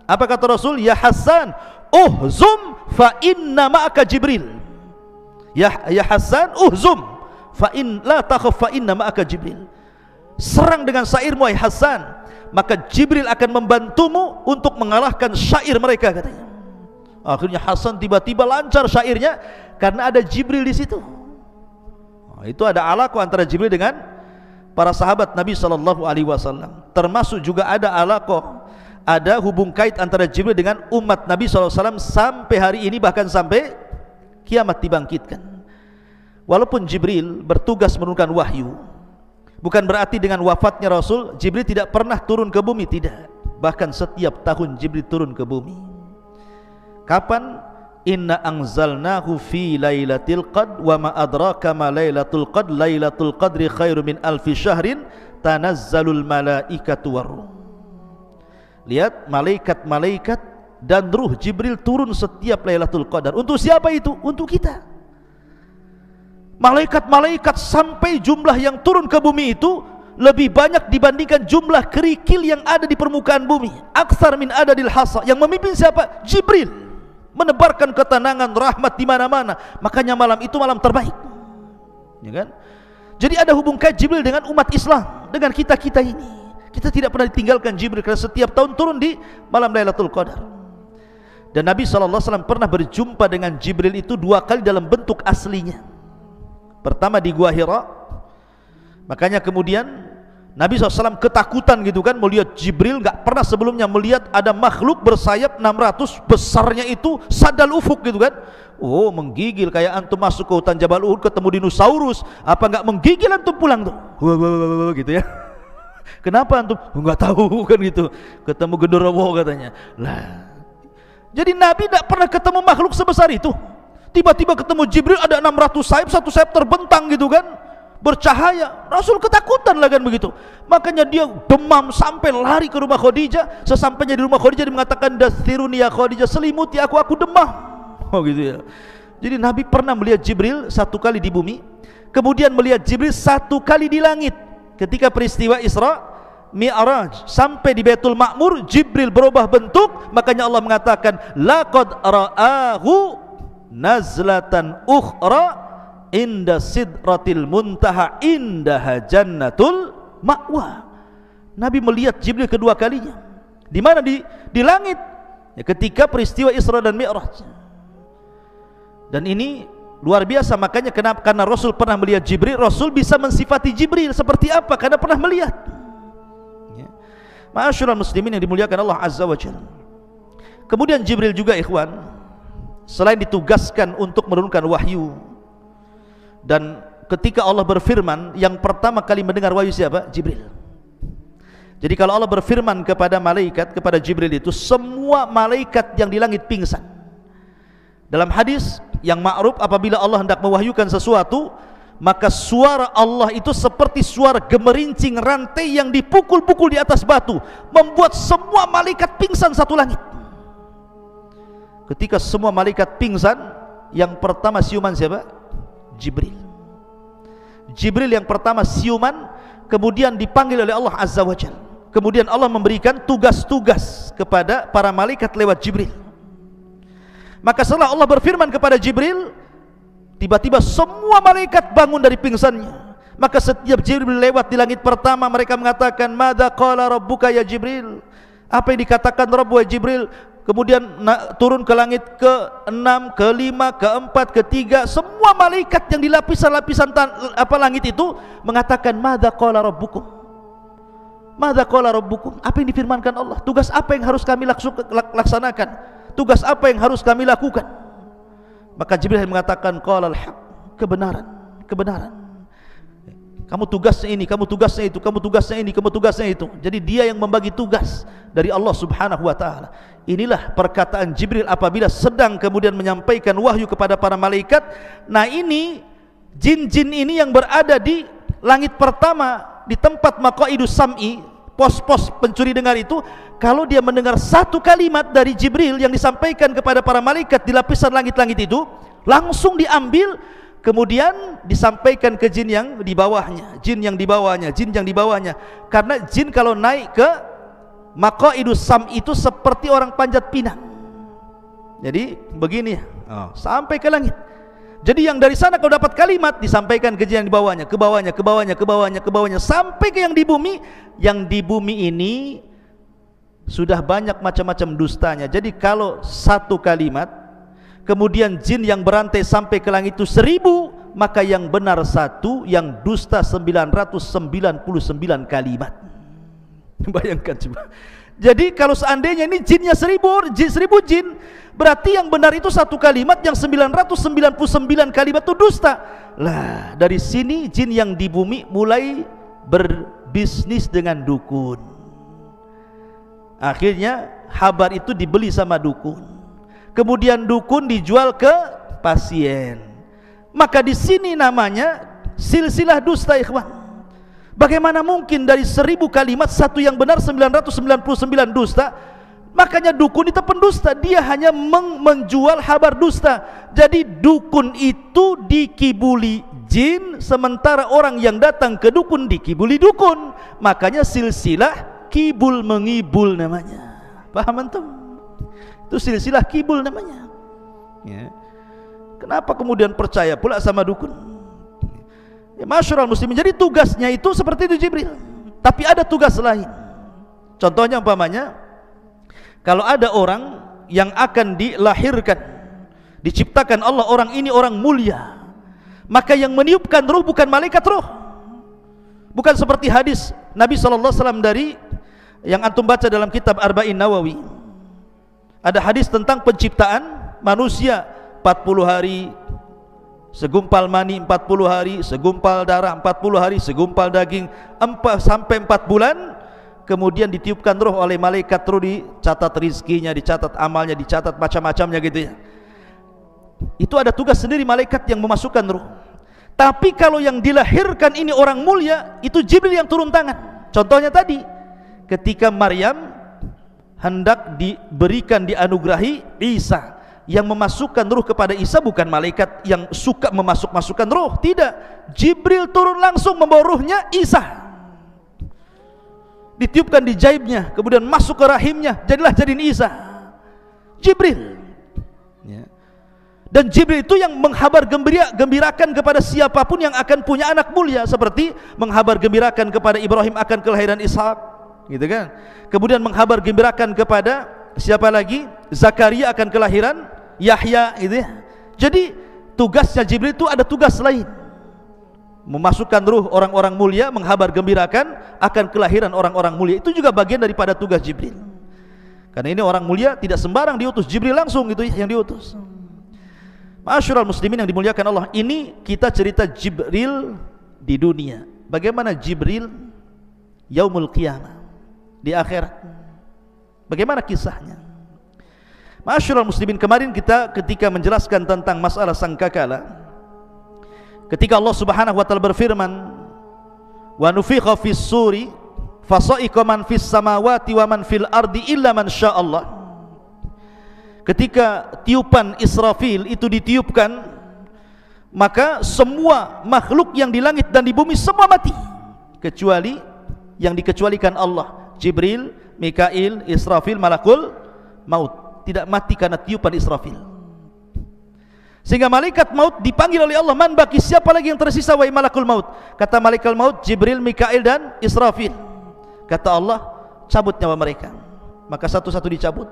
Apa kata Rasul? Ya Hassan, uhzum fa inna ma'aka Jibril. Ya Hassan, uhzum fa in la takhaf fa inna ma'aka Jibril. Serang dengan syairmu hai Hassan, maka Jibril akan membantumu untuk mengalahkan syair mereka, katanya. Akhirnya Hassan tiba-tiba lancar syairnya karena ada Jibril di situ. Itu ada alaqah antara Jibril dengan para sahabat Nabi SAW. Termasuk juga ada alaqah, ada hubung kait antara Jibril dengan umat Nabi SAW sampai hari ini, bahkan sampai kiamat dibangkitkan. Walaupun Jibril bertugas menurunkan wahyu, bukan berarti dengan wafatnya Rasul Jibril tidak pernah turun ke bumi, tidak. Bahkan setiap tahun Jibril turun ke bumi. Kapan? Inna anzalnahu fi lailatul qad wa ma adraka ma lailatul qad, lailatul qadri khairu min alfi syahrin tanazzalul malaikatu waruh. Lihat, malaikat-malaikat dan ruh Jibril turun setiap Lailatul Qadar. Untuk siapa itu? Untuk kita. Malaikat-malaikat sampai jumlah yang turun ke bumi itu lebih banyak dibandingkan jumlah kerikil yang ada di permukaan bumi. Aktsar min adadil hasa. Yang memimpin siapa? Jibril. Menebarkan ketenangan, rahmat di mana-mana. Makanya malam itu malam terbaik. Ya kan? Jadi ada hubung kait Jibril dengan umat Islam, dengan kita-kita ini. Kita tidak pernah ditinggalkan Jibril, karena setiap tahun turun di malam Lailatul Qadar. Dan Nabi SAW pernah berjumpa dengan Jibril itu 2 kali dalam bentuk aslinya. Pertama di Gua Hira. Makanya kemudian Nabi SAW ketakutan gitu kan, melihat Jibril. Gak pernah sebelumnya melihat ada makhluk bersayap 600 besarnya itu, sadal ufuk gitu kan. Oh, menggigil, kayak antum masuk ke hutan Jabal Uhud ketemu dinosaurus. Apa gak menggigil antum pulang tuh? Gitu ya. Kenapa antum? Enggak tahu kan gitu. Ketemu genderuwo katanya. Lah. Jadi Nabi tidak pernah ketemu makhluk sebesar itu. Tiba-tiba ketemu Jibril ada 600 sayap, satu sayap terbentang gitu kan, bercahaya. Rasul ketakutan lah kan begitu. Makanya dia demam sampai lari ke rumah Khadijah. Sesampainya di rumah Khadijah dia mengatakan, "Dathiruni ya Khadijah, selimuti aku demam." Oh gitu ya. Jadi Nabi pernah melihat Jibril 1 kali di bumi, kemudian melihat Jibril 1 kali di langit. Ketika peristiwa Isra Mi'raj sampai di Baitul Ma'mur, Jibril berubah bentuk. Makanya Allah mengatakan, laqad ra'ahu nazlatan ukhra inda sidratil muntaha indaha jannatul ma'wa. Nabi melihat Jibril kedua kalinya. Di mana? Di langit ya, ketika peristiwa Isra dan Mi'raj. Dan ini luar biasa. Makanya kenapa? Karena Rasul pernah melihat Jibril, Rasul bisa mensifati Jibril seperti apa? Karena pernah melihat. Ya. Ma'asyiral muslimin yang dimuliakan Allah Azza wa Jalla. Kemudian Jibril juga ikhwan, selain ditugaskan untuk menurunkan wahyu, dan ketika Allah berfirman, yang pertama kali mendengar wahyu siapa? Jibril. Jadi kalau Allah berfirman kepada malaikat, kepada Jibril itu, semua malaikat yang di langit pingsan. Dalam hadis yang ma'ruf, apabila Allah hendak mewahyukan sesuatu, maka suara Allah itu seperti suara gemerincing rantai yang dipukul-pukul di atas batu, membuat semua malaikat pingsan satu langit. Ketika semua malaikat pingsan, yang pertama siuman siapa? Jibril. Jibril yang pertama siuman, kemudian dipanggil oleh Allah Azza wa Jalla. Kemudian Allah memberikan tugas-tugas kepada para malaikat lewat Jibril. Maka setelah Allah berfirman kepada Jibril, tiba-tiba semua malaikat bangun dari pingsannya. Maka setiap Jibril lewat di langit pertama, mereka mengatakan, "Madza qala rabbuka ya Jibril?" Apa yang dikatakan Rabb wa Jibril? kemudian turun ke langit ke-6, ke-5, ke-4, ke-3, semua malaikat yang di lapisan-lapisan langit itu mengatakan, madza qala rabbukum, madza qala rabbukum, apa yang difirmankan Allah, tugas apa yang harus kami laksanakan, tugas apa yang harus kami lakukan. Maka Jibril mengatakan, qalal haq, kebenaran, kebenaran. Kamu tugasnya ini, kamu tugasnya itu, kamu tugasnya ini, kamu tugasnya itu. Jadi dia yang membagi tugas dari Allah Subhanahu wa taala. Inilah perkataan Jibril apabila sedang kemudian menyampaikan wahyu kepada para malaikat. Nah, ini jin-jin ini yang berada di langit pertama, di tempat maqaidus sam'i, pos-pos pencuri dengar itu, kalau dia mendengar satu kalimat dari Jibril yang disampaikan kepada para malaikat di lapisan langit-langit itu, langsung diambil, kemudian disampaikan ke jin yang di bawahnya, jin yang di bawahnya, jin yang di bawahnya. Karena jin kalau naik ke maqaidus sam itu seperti orang panjat pinang. Jadi begini, sampai ke langit. Jadi yang dari sana kalau dapat kalimat disampaikan ke jin yang di bawahnya, ke bawahnya, ke bawahnya, ke bawahnya, ke bawahnya, sampai ke yang di bumi. Yang di bumi ini sudah banyak macam-macam dustanya. Jadi kalau satu kalimat, kemudian jin yang berantai sampai ke langit itu 1000, maka yang benar 1, yang dusta 999 kalimat. Bayangkan coba. Jadi kalau seandainya ini jinnya 1000 jin, berarti yang benar itu satu kalimat, yang 999 kalimat itu dusta. Lah, dari sini jin yang di bumi mulai berbisnis dengan dukun. Akhirnya habar itu dibeli sama dukun. Kemudian dukun dijual ke pasien. Maka di sini namanya silsilah dusta, ikhwan. Bagaimana mungkin dari 1000 kalimat satu yang benar, 999 dusta? Makanya dukun itu pendusta, dia hanya menjual habar dusta. Jadi dukun itu dikibuli jin, sementara orang yang datang ke dukun dikibuli dukun. Makanya silsilah kibul mengibul namanya. Paham antum? Itu silsilah kibul namanya, ya. Kenapa kemudian percaya pula sama dukun? Ya, masyarul muslimin. Jadi tugasnya itu seperti itu Jibril. Tapi ada tugas lain. Contohnya umpamanya, kalau ada orang yang akan dilahirkan, diciptakan Allah, orang ini orang mulia, maka yang meniupkan ruh bukan malaikat ruh. Bukan seperti hadis Nabi SAW dari yang antum baca dalam kitab Arba'in Nawawi. Ada hadis tentang penciptaan manusia, 40 hari segumpal mani, 40 hari segumpal darah, 40 hari segumpal daging, 4 bulan, kemudian ditiupkan roh oleh malaikat, roh dicatat rizkinya, dicatat amalnya, dicatat macam-macamnya gitu ya. Itu ada tugas sendiri malaikat yang memasukkan roh. Tapi kalau yang dilahirkan ini orang mulia, itu Jibril yang turun tangan. Contohnya tadi, ketika Maryam hendak diberikan, dianugerahi Isa, yang memasukkan ruh kepada Isa bukan malaikat yang suka memasukkan ruh, tidak. Jibril turun langsung membawa ruhnya Isa, ditiupkan di jaibnya, kemudian masuk ke rahimnya, jadiin Isa. Jibril, ya. Dan Jibril itu yang menghabar gembirakan kepada siapapun yang akan punya anak mulia, seperti menghabar gembirakan kepada Ibrahim akan kelahiran Ishak, gitu kan. Kemudian menghabar gembirakan kepada siapa lagi? Zakaria akan kelahiran Yahya, gitu ya. Jadi tugasnya Jibril itu ada tugas lain, memasukkan ruh orang-orang mulia, menghabar gembirakan akan kelahiran orang-orang mulia. Itu juga bagian daripada tugas Jibril. Karena ini orang mulia tidak sembarang diutus, Jibril langsung gitu ya yang diutus. Ma'asyiral muslimin yang dimuliakan Allah, ini kita cerita Jibril di dunia. Bagaimana Jibril yaumul qiyamah, di akhirat, bagaimana kisahnya? Ma'asyiral muslimin, kemarin kita ketika menjelaskan tentang masalah sangkakala, ketika Allah Subhanahu wa taala berfirman, wa nufikha fis suri fasa'iqa man fis samawati wa man fil ardi illa man sya'allah. Ketika tiupan Israfil itu ditiupkan, maka semua makhluk yang di langit dan di bumi semua mati, kecuali yang dikecualikan Allah. Jibril, Mikail, Israfil, malakul maut tidak mati karena tiupan Israfil. Sehingga malaikat maut dipanggil oleh Allah, man baki, siapa lagi yang tersisa wahai malakul maut? Kata malaikat maut, Jibril, Mikail dan Israfil. Kata Allah, cabut nyawa mereka. Maka satu-satu dicabut.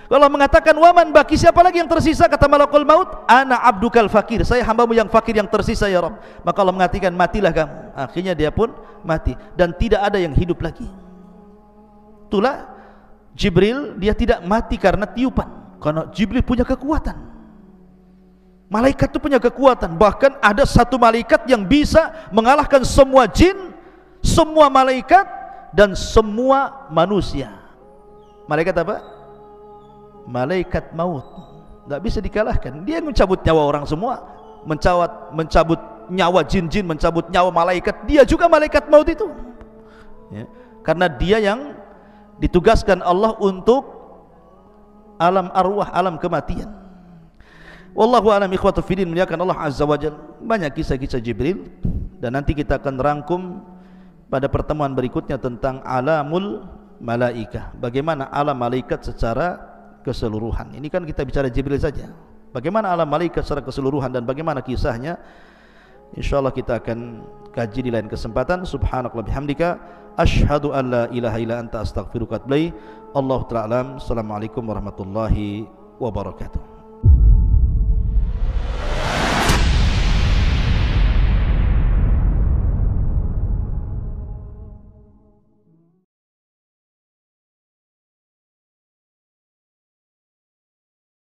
Kalau mengatakan waman baki, siapa lagi yang tersisa? Kata malakul maut, ana abdukal fakir, saya hambamu yang fakir yang tersisa ya Rabb. Maka Allah mengatakan matilah kamu. Akhirnya dia pun mati dan tidak ada yang hidup lagi. Itulah Jibril, dia tidak mati karena tiupan, karena Jibril punya kekuatan. Malaikat itu punya kekuatan. Bahkan ada satu malaikat yang bisa mengalahkan semua jin, semua malaikat dan semua manusia. Malaikat apa? Malaikat maut. Tidak bisa dikalahkan. Dia mencabut nyawa orang semua, mencabut nyawa jin-jin, mencabut nyawa malaikat. Dia juga malaikat maut itu ya. Karena dia yang ditugaskan Allah untuk alam arwah, alam kematian. Wallahu a'lam ikhwatu fiddin, muliakan Allah azza wajalla. Banyak kisah-kisah Jibril dan nanti kita akan rangkum pada pertemuan berikutnya tentang alamul malaikah, bagaimana alam malaikat secara keseluruhan. Ini kan kita bicara Jibril saja. Bagaimana alam malaikat secara keseluruhan dan bagaimana kisahnya, insyaallah kita akan kaji di lain kesempatan. Subhanakallah bihamdika, asyhadu an la ilaha illa anta astaghfiruka wa atubu ilaik. Allahu ta'ala alam. Assalamualaikum warahmatullahi wabarakatuh.